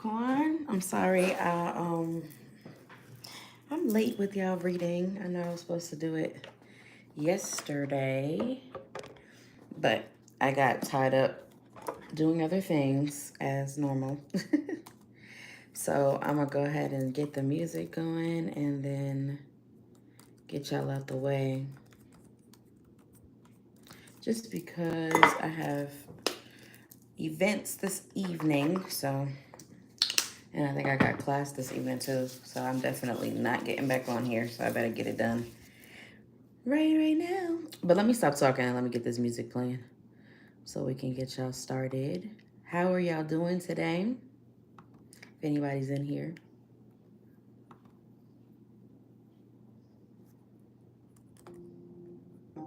Corn, I'm sorry. I'm late with y'all reading. I know I was supposed to do it yesterday, but I got tied up doing other things as normal. So I'm gonna go ahead and get the music going and then get y'all out the way. Just because I have events this evening, and I think I got class this evening too, so I'm definitely not getting back on here, so I better get it done right now. But let me stop talking and let me get this music playing so we can get y'all started. How are y'all doing today? If anybody's in here.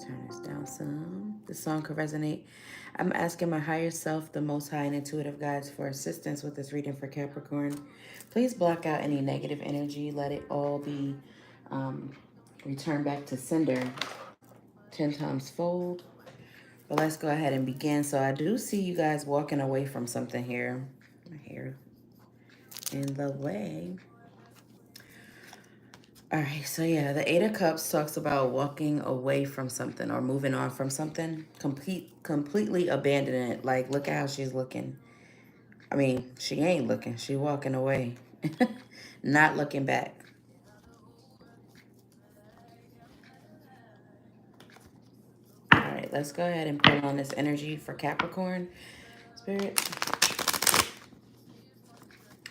Turn this down some. This song could resonate. I'm asking my higher self, the most high and intuitive guides, for assistance with this reading for Capricorn. Please block out any negative energy. Let it all be returned back to sender 10 times fold. But let's go ahead and begin. So I do see you guys walking away from something here. My hair in the way. All right, so yeah, the Eight of Cups talks about walking away from something or moving on from something, completely abandoning it. Like, look at how she's looking. I mean, she ain't looking. She walking away, not looking back. All right, let's go ahead and pull on this energy for Capricorn. Spirit,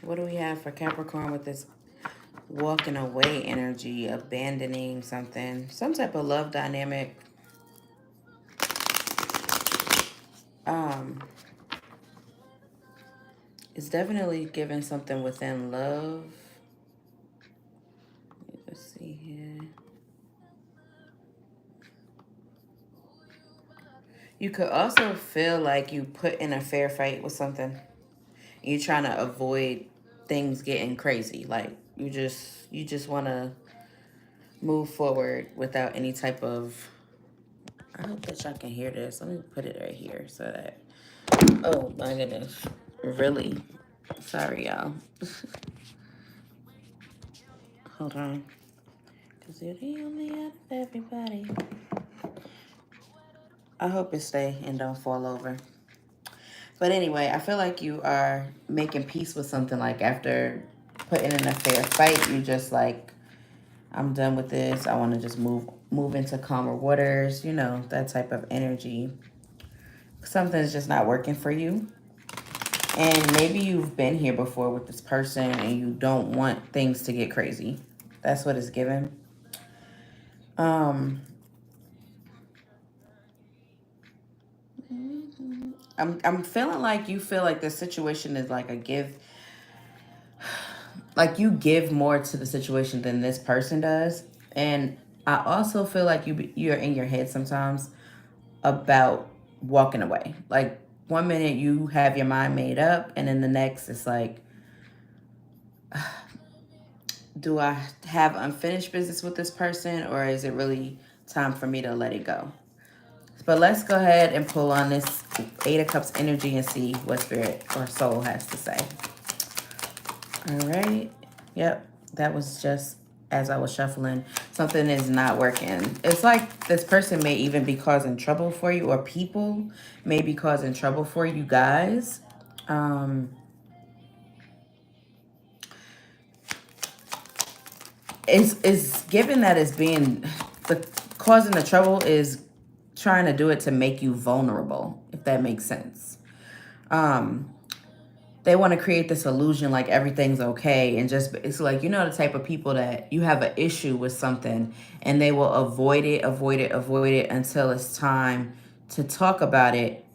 what do we have for Capricorn with this walking away energy, abandoning something, some type of love dynamic? Um, it's definitely giving something within love. Let's see here. You could also feel like you put in a fair fight with something. You're trying to avoid things getting crazy. Like you just want to move forward without any type of. I hope that y'all can hear this. Let me put it right here so that. Oh my goodness, really? Sorry, y'all. Hold on. Cause you're the only out of everybody. I hope it stay and don't fall over. But anyway, I feel like you are making peace with something. Like after putting in a fair fight, you just like, I'm done with this. I want to just move into calmer waters. You know, that type of energy. Something's just not working for you. And maybe you've been here before with this person and you don't want things to get crazy. That's what it's given. Um, I'm feeling like you feel like this situation is like a give, like you give more to the situation than this person does. And I also feel like you're in your head sometimes about walking away. Like one minute you have your mind made up, and then the next it's like, do I have unfinished business with this person, or is it really time for me to let it go? But let's go ahead and pull on this Eight of Cups energy and see what spirit or soul has to say. All right. Yep. That was just as I was shuffling. Something is not working. It's like this person may even be causing trouble for you, or people may be causing trouble for you guys. It's given that it's being the causing the trouble is trying to do it to make you vulnerable, if that makes sense. They want to create this illusion like everything's okay, and just it's like, you know, the type of people that you have an issue with something and they will avoid it until it's time to talk about it,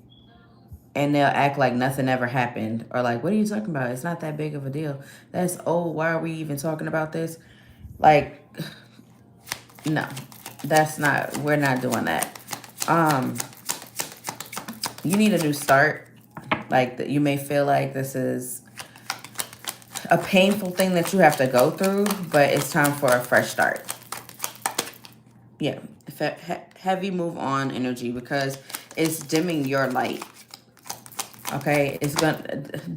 and they'll act like nothing ever happened, or like, what are you talking about? It's not that big of a deal. That's old. Why are we even talking about this? Like, no, that's not, we're not doing that. You need a new start. Like that, you may feel like this is a painful thing that you have to go through, but it's time for a fresh start. Yeah, heavy move on energy, because it's dimming your light. Okay,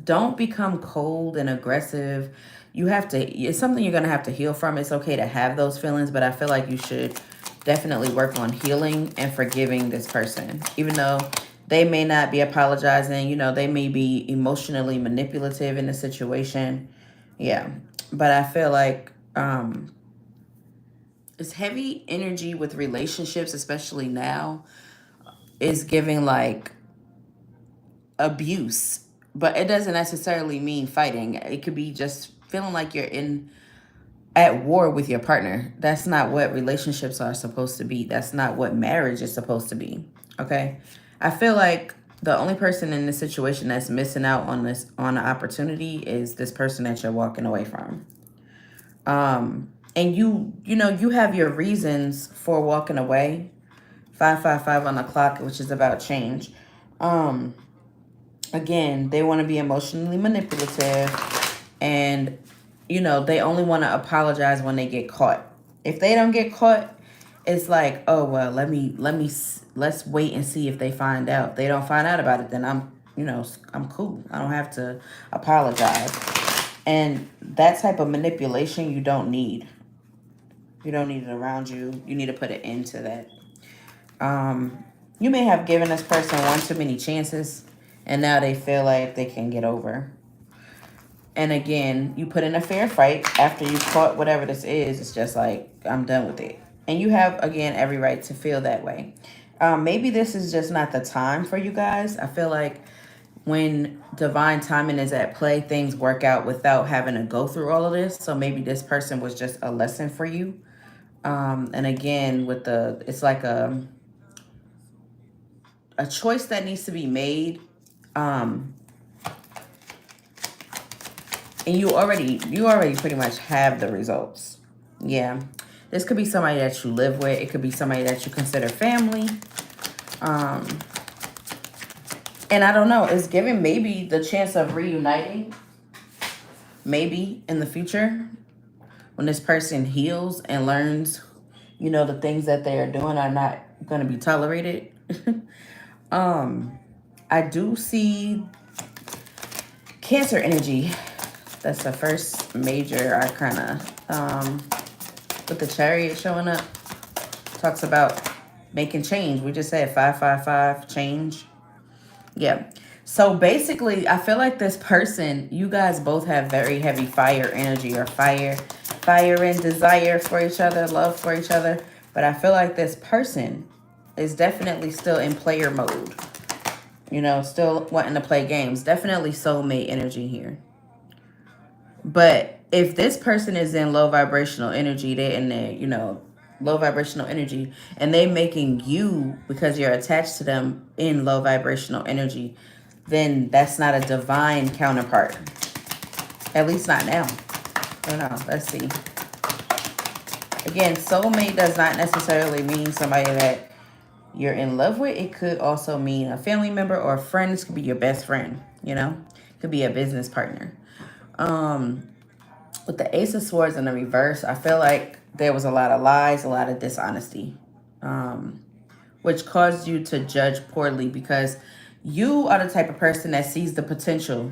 don't become cold and aggressive. You have to, it's something you're gonna have to heal from. It's okay to have those feelings, but I feel like you should definitely work on healing and forgiving this person. Even though they may not be apologizing, they may be emotionally manipulative in the situation. Yeah. But I feel like it's heavy energy with relationships, especially now, is giving like abuse, but it doesn't necessarily mean fighting. It could be just feeling like you're in at war with your partner. That's not what relationships are supposed to be. That's not what marriage is supposed to be. Okay? I feel like the only person in this situation that's missing out on the opportunity is this person that you're walking away from. And you have your reasons for walking away. 555 on the clock, which is about change. Again, they want to be emotionally manipulative, and they only want to apologize when they get caught. If they don't get caught, it's like, oh well, let's wait and see if they find out. If they don't find out about it, then I'm cool. I don't have to apologize. And that type of manipulation you don't need. You don't need it around you. You need to put an end to that. You may have given this person one too many chances, and now they feel like they can get over. And again, you put in a fair fight after you caught whatever this is. It's just like, I'm done with it. And you have, again, every right to feel that way. Maybe this is just not the time for you guys. I feel like when divine timing is at play, things work out without having to go through all of this. So maybe this person was just a lesson for you. And again, it's like a choice that needs to be made. And you already pretty much have the results. Yeah. This could be somebody that you live with. It could be somebody that you consider family. And I don't know, it's giving maybe the chance of reuniting. Maybe in the future, when this person heals and learns, the things that they are doing are not going to be tolerated. I do see Cancer energy. That's the first major arcana. With the Chariot showing up, talks about making change. We just said 555 change. Yeah. So basically, I feel like this person, you guys both have very heavy fire energy, or fire and desire for each other, love for each other. But I feel like this person is definitely still in player mode. Still wanting to play games. Definitely soulmate energy here. But if this person is in low vibrational energy, they're in there, low vibrational energy, and they making you, because you're attached to them, in low vibrational energy, then that's not a divine counterpart. At least not now. I don't know. Let's see. Again, soulmate does not necessarily mean somebody that you're in love with. It could also mean a family member or a friend. This could be your best friend, Could be a business partner. With the Ace of Swords in the reverse, I feel like there was a lot of lies, a lot of dishonesty, which caused you to judge poorly, because you are the type of person that sees the potential.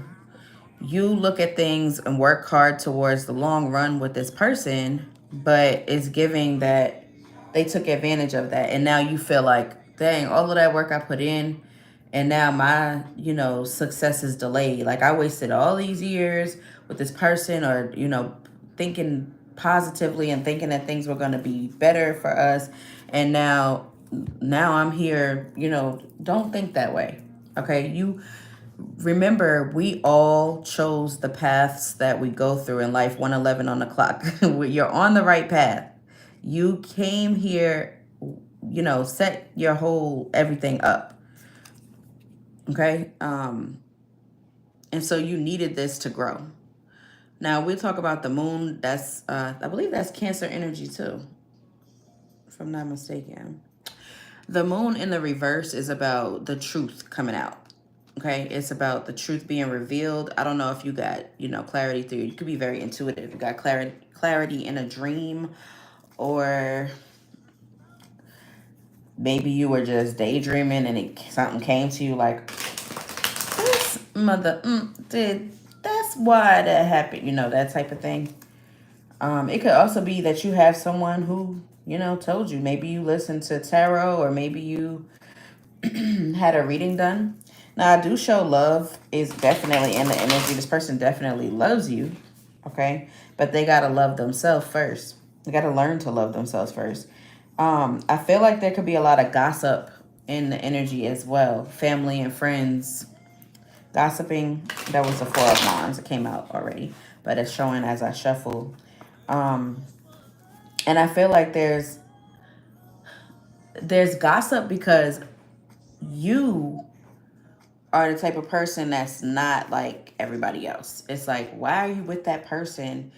You look at things and work hard towards the long run with this person, but it's giving that they took advantage of that. And now you feel like, dang, all of that work I put in, and now my, success is delayed. Like, I wasted all these years with this person, or, thinking positively and thinking that things were going to be better for us. And now I'm here, don't think that way. Okay. You remember, we all chose the paths that we go through in life. 111 on the clock. You're on the right path. You came here, set your whole everything up. Okay. And so you needed this to grow. Now we'll talk about the moon. That's I believe that's Cancer energy too, if I'm not mistaken. The moon in the reverse is about the truth coming out. Okay, it's about the truth being revealed. I don't know if you got, clarity through. You could be very intuitive. You got clarity in a dream, or maybe you were just daydreaming and something came to you like, mother, did that's why that happened, you know, that type of thing. It could also be that you have someone who, you know, told you. Maybe you listened to tarot, or maybe you had a reading done. Now, I do show love is definitely in the energy. This person definitely loves you, okay? But they got to love themselves first. They got to learn to love themselves first. I feel like there could be a lot of gossip in the energy as well. Family and friends gossiping. That was the Four of Wands. It came out already, but it's showing as I shuffle. Um, and I feel like there's gossip because you are the type of person that's not like everybody else. It's like, why are you with that person?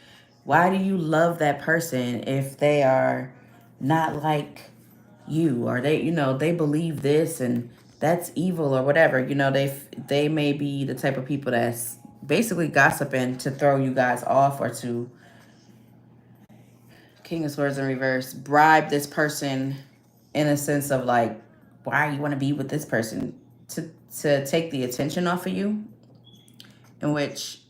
Why do you love that person if they are not like you, or they, you know, they believe this and that's evil or whatever. You know, they may be the type of people that's basically gossiping to throw you guys off, or to, King of Swords in reverse, bribe this person in a sense of like, why you want to be with this person, to take the attention off of you. In which,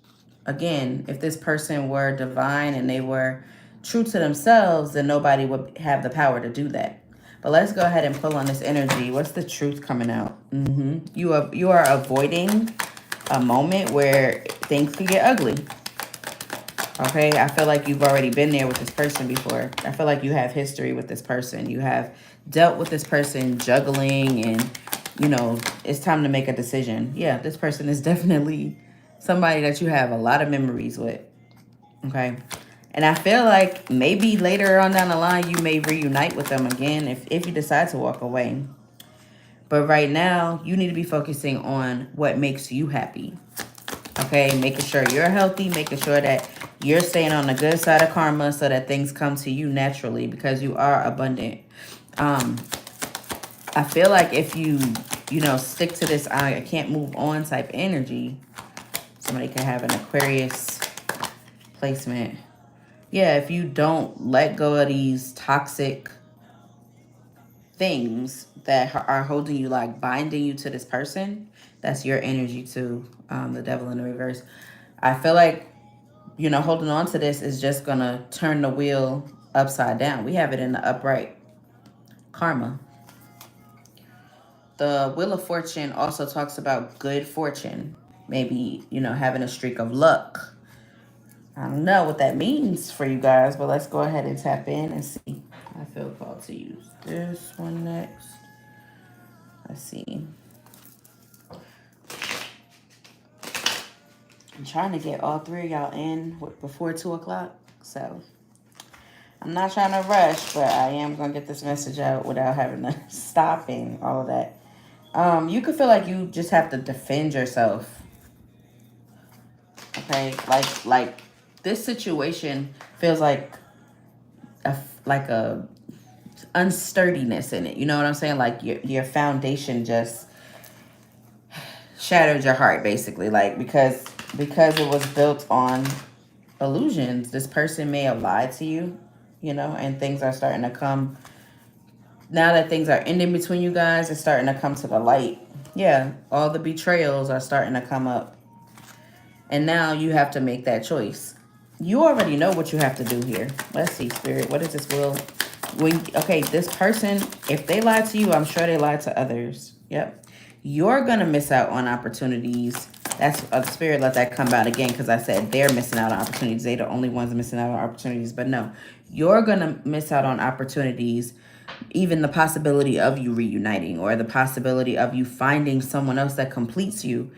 again, if this person were divine and they were true to themselves, then nobody would have the power to do that. But let's go ahead and pull on this energy. What's the truth coming out? You are avoiding a moment where things can get ugly. Okay, I feel like you've already been there with this person before. I feel like you have history with this person. You have dealt with this person juggling, and, you know, it's time to make a decision. Yeah, this person is definitely somebody that you have a lot of memories with. Okay. And I feel like maybe later on down the line, you may reunite with them again if you decide to walk away. But right now, you need to be focusing on what makes you happy. Okay, making sure you're healthy, making sure that you're staying on the good side of karma so that things come to you naturally, because you are abundant. I feel like if you know, stick to this I can't move on type energy, somebody can have an Aquarius placement. Yeah, if you don't let go of these toxic things that are holding you, like binding you to this person, that's your energy too. The Devil in the reverse. I feel like, you know, holding on to this is just going to turn the wheel upside down. We have it in the upright. Karma. The Wheel of Fortune also talks about good fortune. Maybe, you know, having a streak of luck. I don't know what that means for you guys, but let's go ahead and tap in and see. I feel called to use this one next. Let's see. I'm trying to get all three of y'all in before 2 o'clock. So I'm not trying to rush, but I am going to get this message out without having to stop and all of that. You could feel like you just have to defend yourself. Okay? Like this situation feels like a unsturdiness in it. You know what I'm saying? Like your foundation just shattered your heart, basically. Like because it was built on illusions. This person may have lied to you, you know, and things are starting to come. Now that things are ending between you guys, it's starting to come to the light. Yeah, all the betrayals are starting to come up. And now you have to make that choice. You already know what you have to do here. Let's see, Spirit. What is this will? Okay, this person, if they lied to you, I'm sure they lied to others. Yep. You're going to miss out on opportunities. That's Spirit, let that come out again, because I said they're missing out on opportunities. They're the only ones missing out on opportunities. But no, you're going to miss out on opportunities, even the possibility of you reuniting, or the possibility of you finding someone else that completes you,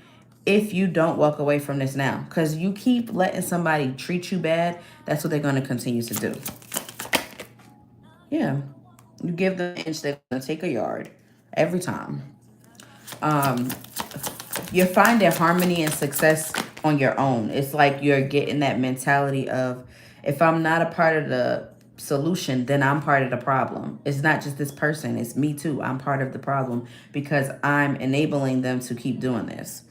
if you don't walk away from this now. Because you keep letting somebody treat you bad, that's what they're going to continue to do. Yeah. You give them an inch, they're going to take a yard every time. You're finding harmony and success on your own. It's like you're getting that mentality of, if I'm not a part of the solution, then I'm part of the problem. It's not just this person, it's me too. I'm part of the problem because I'm enabling them to keep doing this.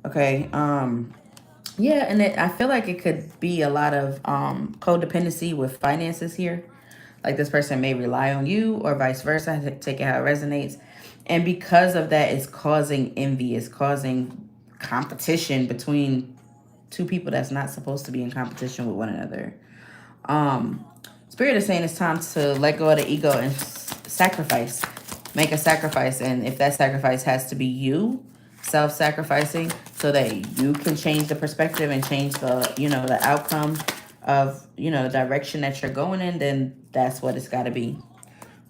Okay. Yeah, and I feel like it could be a lot of codependency with finances here. Like this person may rely on you or vice versa. Take it how it resonates. And because of that, it's causing envy. It's causing competition between two people that's not supposed to be in competition with one another. Spirit is saying it's time to let go of the ego and sacrifice. Make a sacrifice. And if that sacrifice has to be you self-sacrificing so that you can change the perspective and change the, the outcome of, the direction that you're going in, then that's what it's got to be.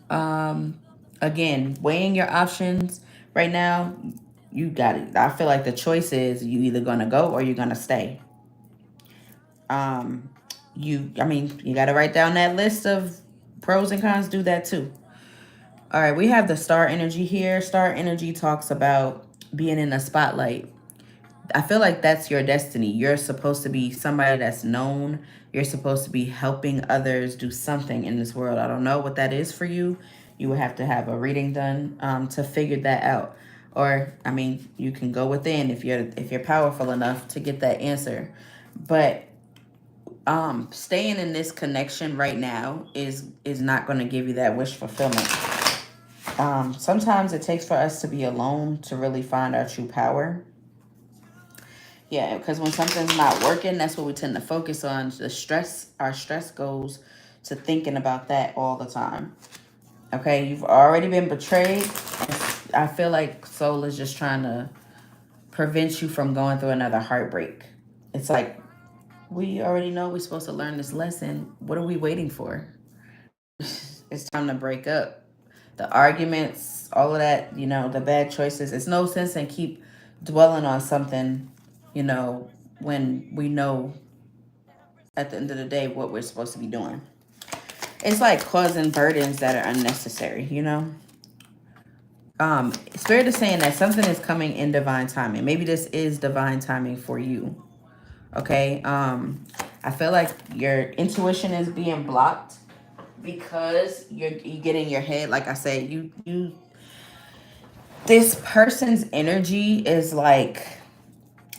Again, weighing your options right now, you got it. I feel like the choice is you either going to go or you're going to stay. You got to write down that list of pros and cons. Do that too. All right, we have the star energy here. Star energy talks about being in the spotlight. I feel like that's your destiny. You're supposed to be somebody that's known. You're supposed to be helping others do something in this world. I don't know what that is for you. You would have to have a reading done to figure that out. Or, you can go within if you're powerful enough to get that answer. But staying in this connection right now is not going to give you that wish fulfillment. Sometimes it takes for us to be alone to really find our true power. Yeah, because when something's not working, that's what we tend to focus on. Our stress goes to thinking about that all the time. Okay, you've already been betrayed. I feel like soul is just trying to prevent you from going through another heartbreak. It's like, we already know we're supposed to learn this lesson. What are we waiting for? It's time to break up. The arguments, all of that, the bad choices. It's no sense in keep dwelling on something, when we know at the end of the day what we're supposed to be doing. It's like causing burdens that are unnecessary, Spirit is saying that something is coming in divine timing. Maybe this is divine timing for you. Okay. I feel like your intuition is being blocked because you get in your head. Like I said, this person's energy is like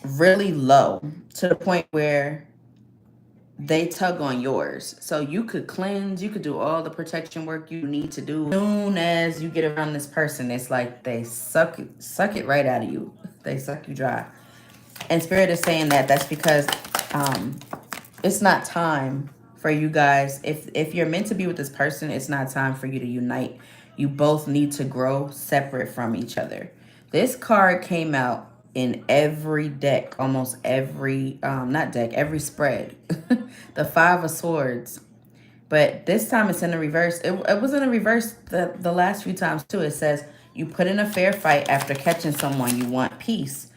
really low to the point where they tug on yours. So you could cleanse, you could do all the protection work you need to do. As soon as you get around this person, it's like they suck it right out of you. They suck you dry. And Spirit is saying that that's because it's not time for you guys. If you're meant to be with this person, it's not time for you to unite. You both need to grow separate from each other. This card came out in every deck, almost every, not deck, every spread. The Five of Swords. But this time it's in the reverse. It was in the reverse the last few times too. It says, you put in a fair fight after catching someone. You want peace.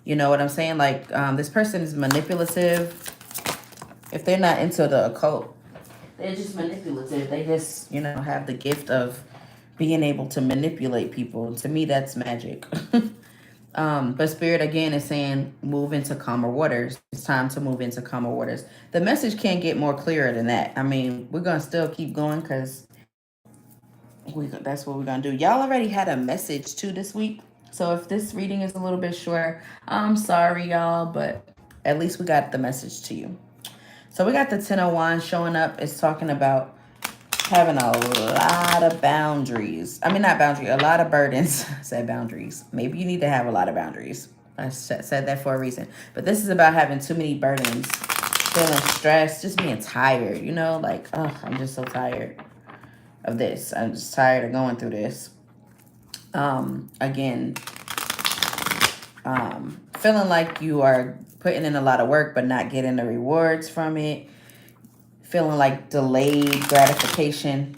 You know what I'm saying? Like, this person is manipulative. If they're not into the occult, they're just manipulative. They just, have the gift of being able to manipulate people. And to me, that's magic. But Spirit, again, is saying move into calmer waters. It's time to move into calmer waters. The message can't get more clearer than that. We're going to still keep going because that's what we're going to do. Y'all already had a message, too, this week. So if this reading is a little bit short, I'm sorry, y'all, but at least we got the message to you. So we got the Ten of Wands showing up. It's talking about having a lot of boundaries. Not boundary, a lot of burdens. I said boundaries. Maybe you need to have a lot of boundaries. I said that for a reason. But this is about having too many burdens, feeling stressed, just being tired, like, oh, I'm just so tired of this. I'm just tired of going through this. Again, feeling like you are putting in a lot of work but not getting the rewards from it. Feeling like delayed gratification.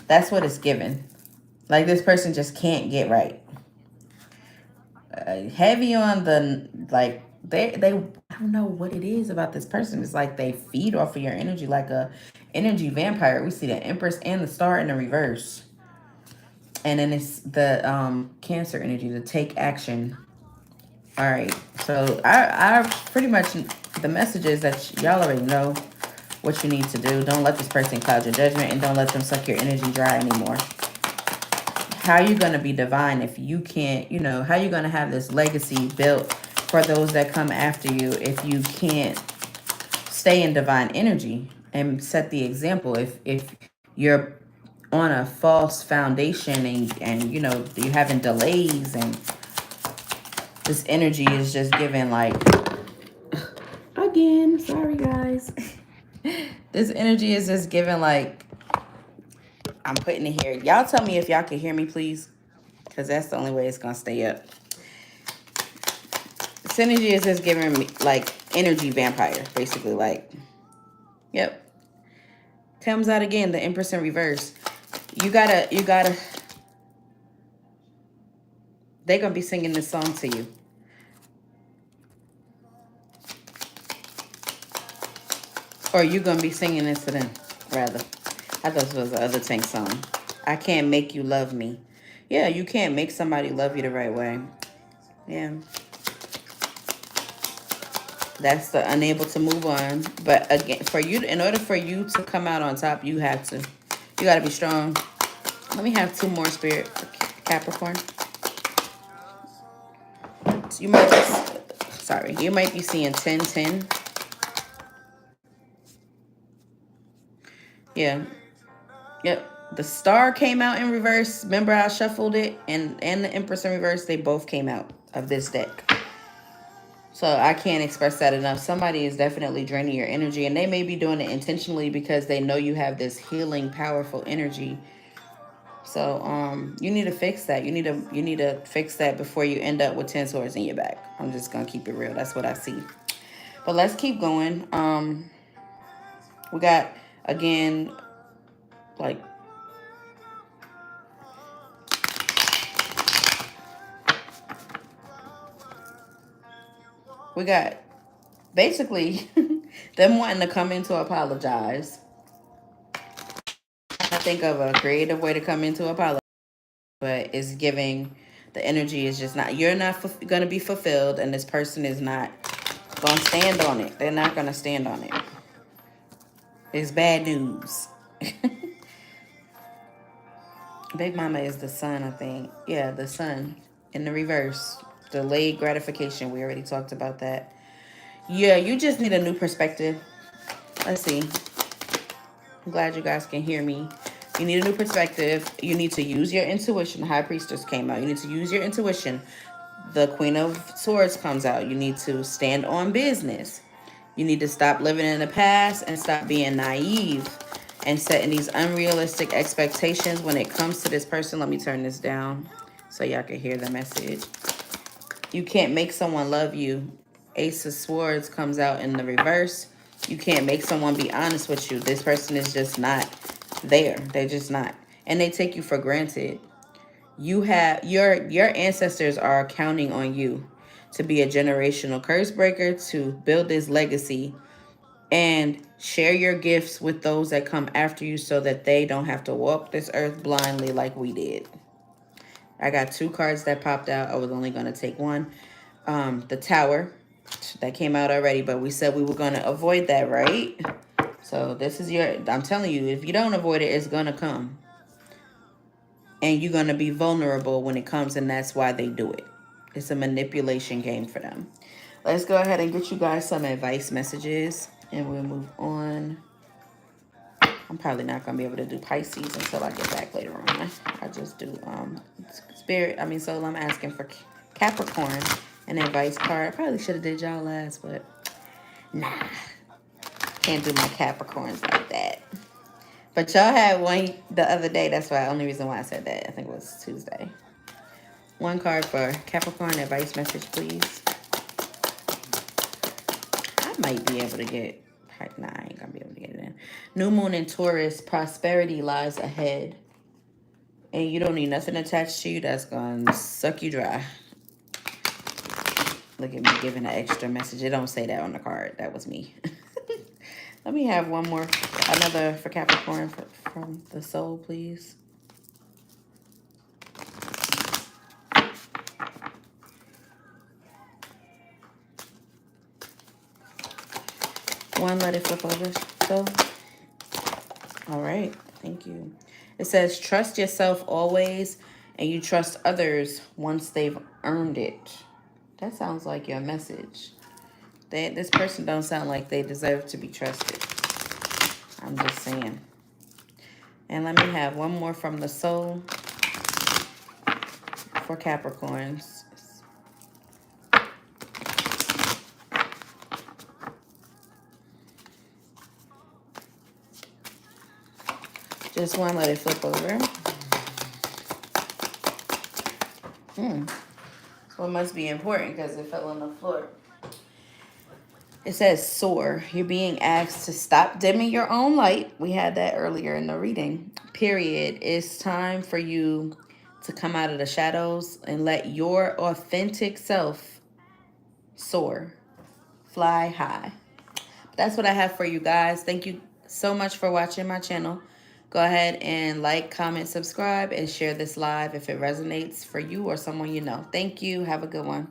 That's what it's given. Like this person just can't get right. Heavy on the, like, they I don't know what it is about this person. It's like they feed off of your energy like a energy vampire. We see the Empress and the Star in the reverse. And then it's the Cancer energy, to take action. All right. So I pretty much, the message is that y'all already know what you need to do. Don't let this person cloud your judgment, and don't let them suck your energy dry anymore. How are you going to be divine if you can't, how are you going to have this legacy built for those that come after you if you can't stay in divine energy and set the example? If you're on a false foundation and you're having delays and This energy is just giving like, again, sorry guys. This energy is just giving like, I'm putting it here. Y'all tell me if y'all can hear me, please. Because that's the only way it's going to stay up. This energy is just giving me like energy vampire, basically. Like, yep. Comes out again, the Empress in reverse. You gotta, they're going to be singing this song to you. Or you're going to be singing this to them, rather. I thought this was the other Tank song. I can't make you love me. Yeah, you can't make somebody love you the right way. Yeah. That's the unable to move on. But again, for you, in order for you to come out on top, you have to. You got to be strong. Let me have 2 more spirit for Capricorn. So you might be, sorry, you might be seeing 10, 10. Yeah. Yep. The star came out in reverse. Remember I shuffled it? And the Empress in reverse, they both came out of this deck. So I can't express that enough. Somebody is definitely draining your energy, and they may be doing it intentionally because they know you have this healing, powerful energy. So you need to fix that. You need to fix that before you end up with 10 swords in your back. I'm just gonna keep it real. That's what I see. But let's keep going. We got again like we got basically them wanting to come in to apologize. I think of a creative way to come in to apologize, but it's giving the energy is just not, you're not going to be fulfilled, and this person is not going to stand on it. They're not going to stand on it. It's bad news. Big Mama is the sun, I think. Yeah, the sun in the reverse. Delayed gratification. We already talked about that. Yeah, you just need a new perspective. Let's see. I'm glad you guys can hear me. You need a new perspective. You need to use your intuition. The High Priestess came out. You need to use your intuition. The Queen of Swords comes out. You need to stand on business. You need to stop living in the past and stop being naive and setting these unrealistic expectations when it comes to this person. Let me turn this down so y'all can hear the message. You can't make someone love you. Ace of Swords comes out in the reverse. You can't make someone be honest with you. This person is just not there. They're just not. And they take you for granted. You have your ancestors are counting on you to be a generational curse breaker, to build this legacy and share your gifts with those that come after you so that they don't have to walk this earth blindly like we did. I got 2 cards that popped out. I was only going to take one. The Tower, that came out already, but we said we were going to avoid that, right? So this is I'm telling you, if you don't avoid it, it's going to come. And you're going to be vulnerable when it comes, and that's why they do it. It's a manipulation game for them. Let's go ahead and get you guys some advice messages, and we'll move on. I'm probably not going to be able to do Pisces until I get back later on. I just do Soul, I'm asking for Capricorn, an advice card. I probably should have did y'all last, but nah. Can't do my Capricorns like that. But y'all had one the other day. That's why, only reason why I said that. I think it was Tuesday. 1 card for Capricorn, advice message, please. I might be able to get... Nah, I ain't going to be able to get it in. New Moon in Taurus, prosperity lies ahead. And you don't need nothing attached to you that's going to suck you dry. Look at me giving an extra message. It don't say that on the card. That was me. Let me have one more, another for Capricorn from the soul, please. One, let it flip over. So, all right, thank you. It says, trust yourself always, and you trust others once they've earned it. That sounds like your message. This person don't sound like they deserve to be trusted. I'm just saying. And let me have one more from the soul for Capricorns. Just one, let it flip over. Well, it must be important because it fell on the floor. It says soar. You're being asked to stop dimming your own light. We had that earlier in the reading. Period. It's time for you to come out of the shadows and let your authentic self soar. Fly high. That's what I have for you guys. Thank you so much for watching my channel. Go ahead and like, comment, subscribe, and share this live if it resonates for you or someone you know. Thank you. Have a good one.